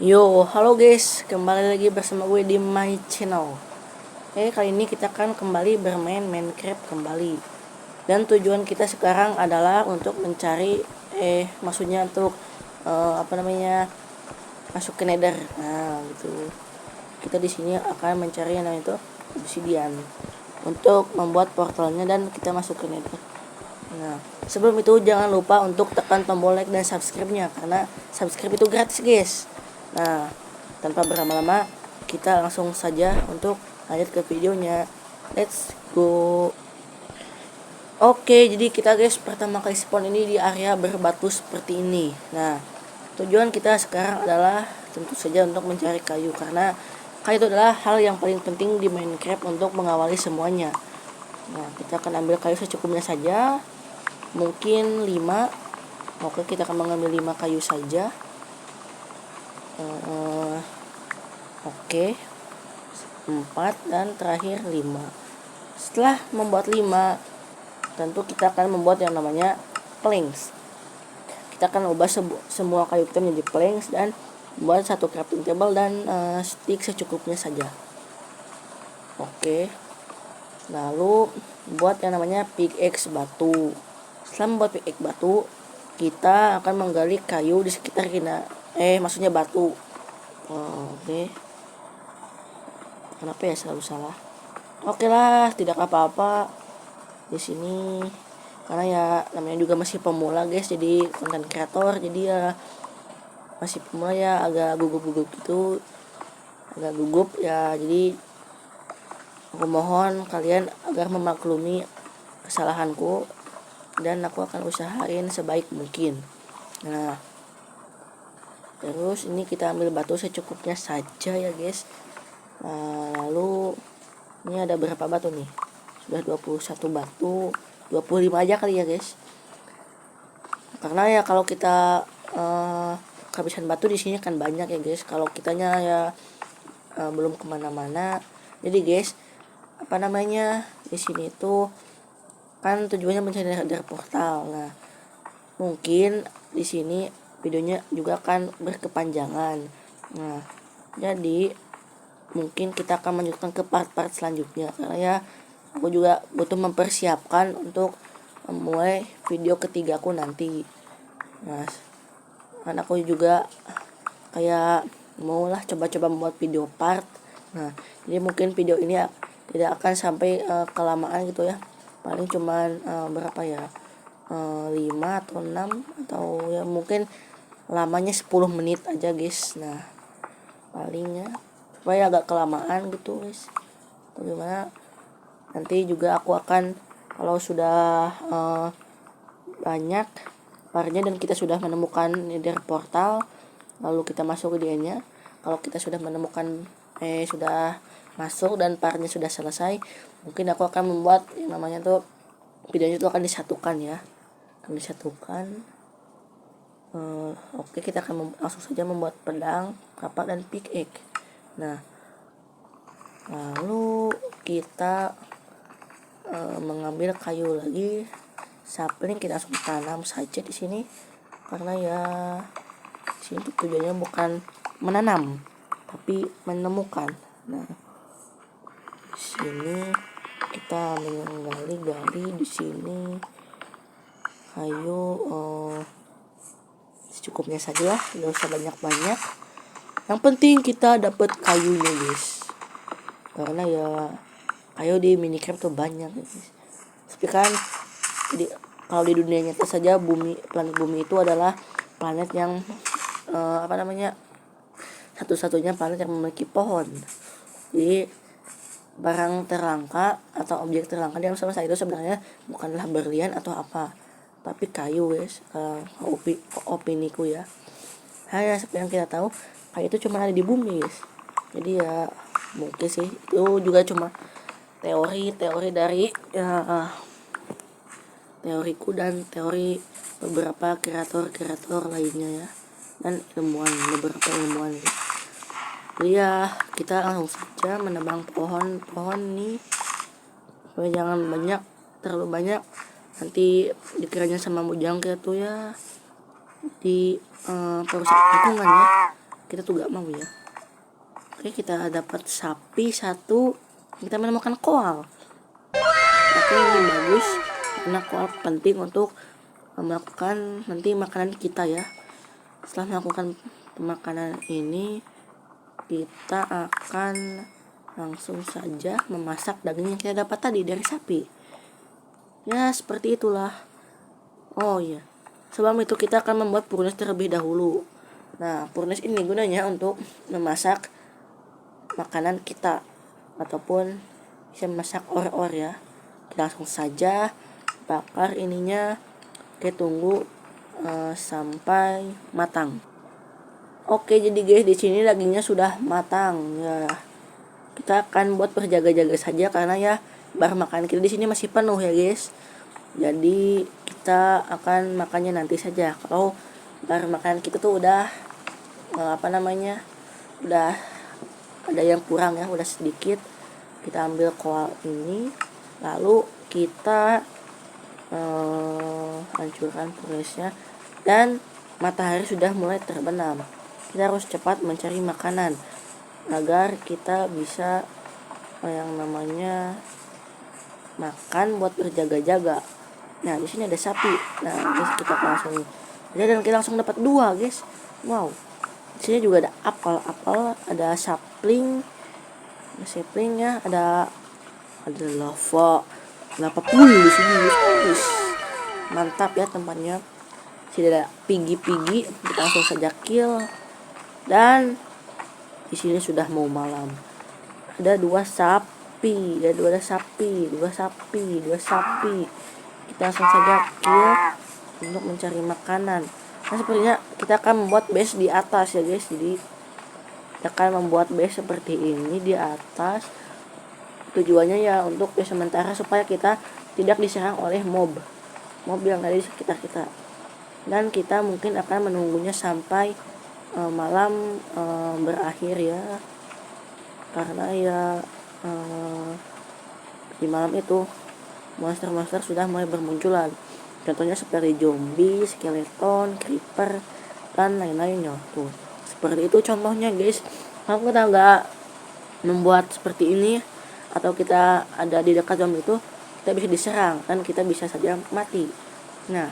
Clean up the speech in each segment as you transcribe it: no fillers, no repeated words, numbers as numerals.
Yo, halo guys, kembali lagi bersama gue di my channel. Kali ini kita akan kembali bermain Minecraft kembali. Dan tujuan kita sekarang adalah untuk mencari, maksudnya untuk apa namanya, masuk ke Nether. Nah, gitu. Kita di sini akan mencari yang namanya itu obsidian untuk membuat portalnya dan kita masuk ke Nether. Nah, sebelum itu jangan lupa untuk tekan tombol like dan subscribe-nya karena subscribe itu gratis, guys. Nah, tanpa berlama-lama, kita langsung saja untuk lanjut ke videonya. Let's go. Oke, jadi kita guys pertama kali spawn ini di area berbatu seperti ini. Nah, tujuan kita sekarang adalah tentu saja untuk mencari kayu karena kayu itu adalah hal yang paling penting di Minecraft untuk mengawali semuanya. Nah, kita akan ambil kayu secukupnya saja. Mungkin 5. Oke, kita akan mengambil 5 kayu saja. Oke, 4 dan terakhir 5. Setelah membuat 5, tentu kita akan membuat yang namanya planks. Kita akan ubah semua kayu kita menjadi planks dan membuat satu crafting table dan stick secukupnya saja. Oke, lalu buat yang namanya pickaxe batu. Setelah membuat pickaxe batu, kita akan menggali kayu di sekitar kita. Maksudnya batu. Oke. Kenapa ya selalu salah? Oke lah, tidak apa-apa di sini. Karena ya namanya juga masih pemula guys, jadi konten kreator, jadi ya masih pemula ya agak gugup-gugup gitu. Agak gugup ya, jadi aku mohon kalian agar memaklumi kesalahanku dan aku akan usahain sebaik mungkin. Nah, terus ini kita ambil batu secukupnya saja ya guys. Lalu ini ada berapa batu nih? Sudah 21 batu, 25 aja kali ya guys. Karena ya kalau kita kehabisan batu di sini kan banyak ya guys. Kalau kitanya ya belum kemana-mana. Jadi guys, apa namanya, di sini tuh kan tujuannya mencari Nether portal. Nah, mungkin di sini videonya juga akan berkepanjangan. Nah, jadi mungkin kita akan melanjutkan ke part-part selanjutnya karena ya aku juga butuh mempersiapkan untuk memulai video ketigaku nanti. Nah, kan aku juga kayak maulah coba-coba membuat video part. Nah, jadi mungkin video ini tidak akan sampai kelamaan gitu ya, paling cuman berapa ya, 5 atau 6 atau ya mungkin lamanya 10 menit aja guys. Nah, palingnya supaya agak kelamaan gitu guys. Bagaimana nanti juga aku akan kalau sudah banyak parnya dan kita sudah menemukan nether portal, lalu kita masuk ke dianya. Kalau kita sudah menemukan sudah masuk dan parnya sudah selesai, mungkin aku akan membuat yang namanya tuh videonya itu akan disatukan ya, akan disatukan. Oke, kita akan langsung saja membuat pedang, kapak dan pickaxe. Nah, lalu kita mengambil kayu lagi, sapling kita langsung tanam saja di sini karena ya di sini tujuannya bukan menanam tapi menemukan. Nah, di sini kita menggali di sini kayu secukupnya saja lah, nggak usah banyak-banyak. Yang penting kita dapat kayunya guys, karena ya kayu di Minecraft tuh banyak guys. Tapi kan jadi kalau di dunia nyata saja planet bumi itu adalah planet yang apa namanya, satu-satunya planet yang memiliki pohon. Jadi barang terlangka atau objek terlangka di alam semesta itu sebenarnya bukanlah berlian atau apa, tapi kayu guys. Opiniku ya, hanya seperti yang kita tahu, kayu itu cuma ada di bumi guys. Jadi ya mungkin sih itu juga cuma teori dari teoriku dan teori beberapa kreator lainnya ya, dan beberapa ilmuwan gitu. Jadi ya kita langsung saja menebang pohon nih supaya jangan terlalu banyak, nanti dikiranya sama mujang kita tuh ya di perusak lingkungan ya. kita tuh gak mau ya. Oke, kita dapat sapi 1, kita menemukan koal. Oke, ini bagus karena koal penting untuk melakukan nanti makanan kita ya. Setelah melakukan pemakanan ini, kita akan langsung saja memasak daging yang kita dapat tadi dari sapi. Ya, seperti itulah. Oh iya, sebelum itu kita akan membuat furnace terlebih dahulu. Nah, furnace ini gunanya untuk memasak makanan kita ataupun bisa memasak or-or ya. Kita langsung saja bakar ininya. Kita tunggu sampai matang. Oke, jadi guys, di sini dagingnya sudah matang ya. Kita akan buat berjaga-jaga saja karena ya bahan makanan kita di sini masih penuh ya guys. Jadi kita akan makannya nanti saja. Kalau bahan makanan kita tuh udah udah ada yang kurang ya, udah sedikit, kita ambil koal ini, lalu kita hancurkan furnace-nya, dan matahari sudah mulai terbenam. Kita harus cepat mencari makanan agar kita bisa yang namanya makan buat berjaga-jaga. Nah, di sini ada sapi. Nah, terus kita langsung dan kita langsung dapat 2 guys. Wow. Di sini juga ada apel, ada sapling ya, ada lava pool di sini guys. Mantap ya tempatnya. Sini ada pigi, kita langsung saja kill. Dan di sini sudah mau malam. Ada 2 sapi. Kita langsung saja kill untuk mencari makanan. Nah, sepertinya kita akan membuat base di atas ya guys. Jadi kita akan membuat base seperti ini di atas. Tujuannya ya untuk sementara supaya kita tidak diserang oleh mob yang ada di sekitar kita. Dan kita mungkin akan menunggunya sampai malam berakhir ya. Karena ya di malam itu monster-monster sudah mulai bermunculan. Contohnya seperti zombie, skeleton, creeper, dan lain-lainnya tuh. Seperti itu contohnya guys. Kalau kita nggak membuat seperti ini atau kita ada di dekat zombie itu, kita bisa diserang dan kita bisa saja mati. Nah,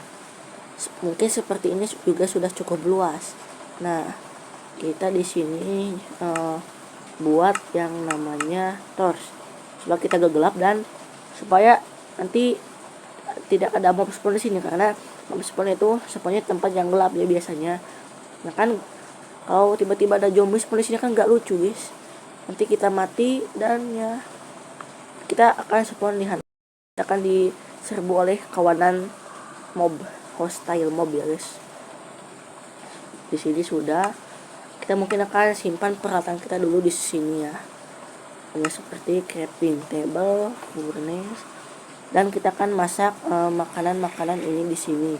mungkin seperti ini juga sudah cukup luas. Nah, kita di sini buat yang namanya torch supaya kita gelap dan supaya nanti tidak ada mob spawn di sini, karena mob spawn itu spawnnya tempat yang gelap ya biasanya. Nah kan kalau tiba-tiba ada zombie spawn di sini kan nggak lucu guys. Nanti kita mati dan ya kita akan spawn di sana. Kita akan diserbu oleh kawanan mob, hostile mob ya guys. Di sini sudah, kita mungkin akan simpan peralatan kita dulu di sini ya. Ya seperti crafting table, furnace, dan kita akan masak makanan-makanan ini di sini.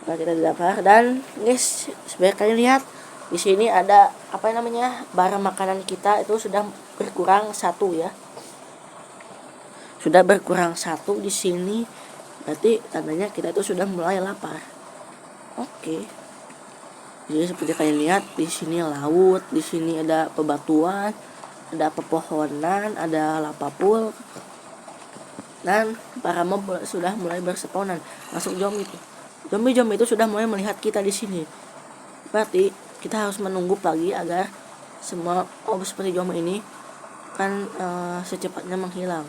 Nah, kita dapur dan guys, sebagai kalian lihat di sini ada barang makanan kita itu sudah berkurang 1 ya. Sudah berkurang 1 di sini. Berarti tandanya kita itu sudah mulai lapar. Oke. Jadi seperti kalian lihat di sini laut, di sini ada bebatuan, ada pepohonan, ada lava pool. Dan para mob sudah mulai berspawnan. Masuk zombie itu. Zombie itu sudah mulai melihat kita di sini. Berarti kita harus menunggu pagi agar semua mob seperti zombie ini kan secepatnya menghilang.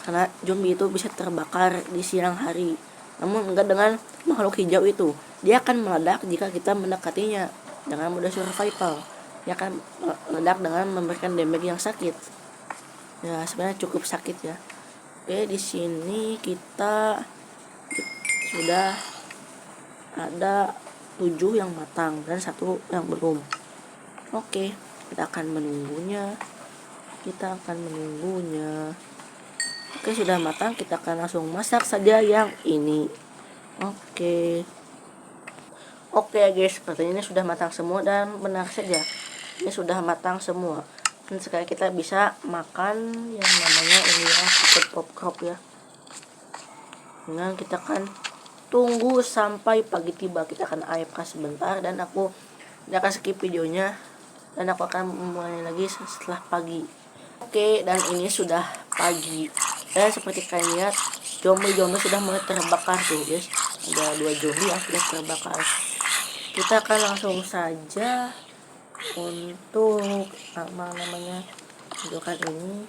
Karena zombie itu bisa terbakar di siang hari. Namun enggak dengan makhluk hijau itu. Dia akan meledak jika kita mendekatinya dengan mode survival. Dia akan meledak dengan memberikan damage yang sakit. Ya, sebenarnya cukup sakit ya. Oke, di sini kita sudah ada 7 yang matang dan 1 yang belum. Oke, kita akan menunggunya. Oke, sudah matang, kita akan langsung masak saja yang ini. Oke ya guys, sepertinya ini sudah matang semua dan benar saja. Ini sudah matang semua. Dan sekarang kita bisa makan yang namanya ini ya, pop crop ya. Dengan kita akan tunggu sampai pagi tiba. Kita akan AFK sebentar dan aku Dia akan skip videonya dan aku akan memulai lagi setelah pagi. Oke, dan ini sudah pagi. Dan seperti kalian lihat, zombie-zombie sudah mulai terbakar tuh guys. Ada 2 zombie yang sudah terbakar. Kita akan langsung saja untuk apa namanya, hidupkan ini,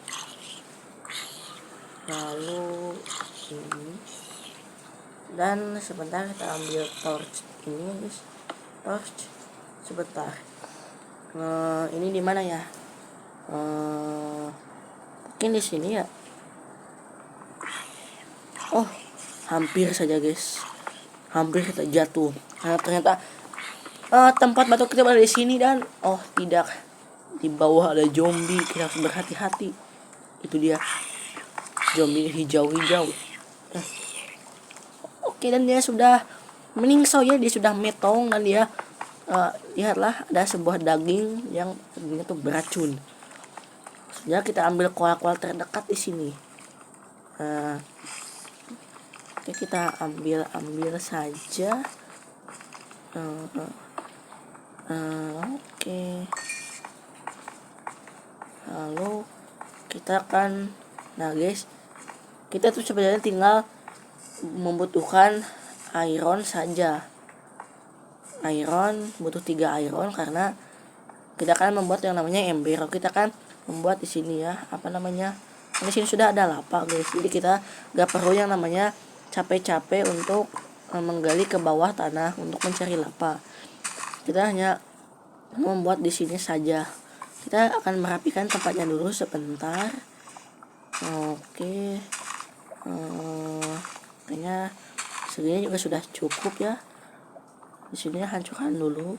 lalu ini, dan sebentar kita ambil torch ini guys. Torch sebentar. Ini di mana ya? Mungkin di sini ya. Oh, hampir saja guys, hampir kita jatuh karena ternyata tempat batu kita berada di sini, dan oh tidak, di bawah ada zombie. Kita harus berhati-hati. Itu dia zombie hijau-hijau. Oke, dan dia sudah meningsau ya, dia sudah metong, dan dia lihatlah ada sebuah daging yang dagingnya tuh beracun. Sudah kita ambil koal-koal terdekat di sini. Oke, kita ambil saja. Oke. Lalu kita akan, nah guys, kita tuh sebenarnya tinggal membutuhkan iron saja. Iron, butuh 3 iron karena kita akan membuat yang namanya ember. Kita akan membuat di sini ya, apa namanya? Di sini sudah ada lava guys. Jadi kita gak perlu yang namanya capek-capek untuk menggali ke bawah tanah untuk mencari lava. Kita hanya membuat di sini saja. Kita akan merapikan tempatnya dulu sebentar. Oke. Kayaknya segini juga sudah cukup ya. Di sini hancurkan dulu.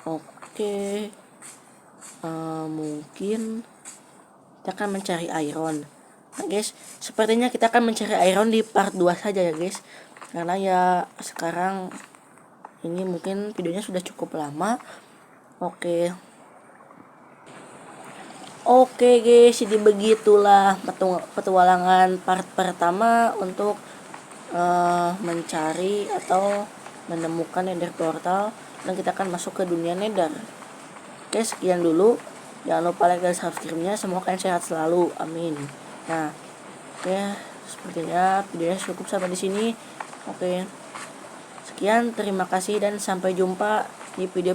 Oke. Mungkin kita akan mencari iron. Nah guys, sepertinya kita akan mencari iron di part 2 saja ya guys. Karena ya sekarang ini mungkin videonya sudah cukup lama. Oke guys, jadi begitulah petualangan part pertama untuk mencari atau menemukan nether portal, dan kita akan masuk ke dunia nether. Oke, sekian dulu. Jangan lupa like dan subscribe-nya. Semoga kalian sehat selalu. Amin. Nah, oke, sepertinya videonya cukup sampai di sini. Oke. Sekian, terima kasih dan sampai jumpa di video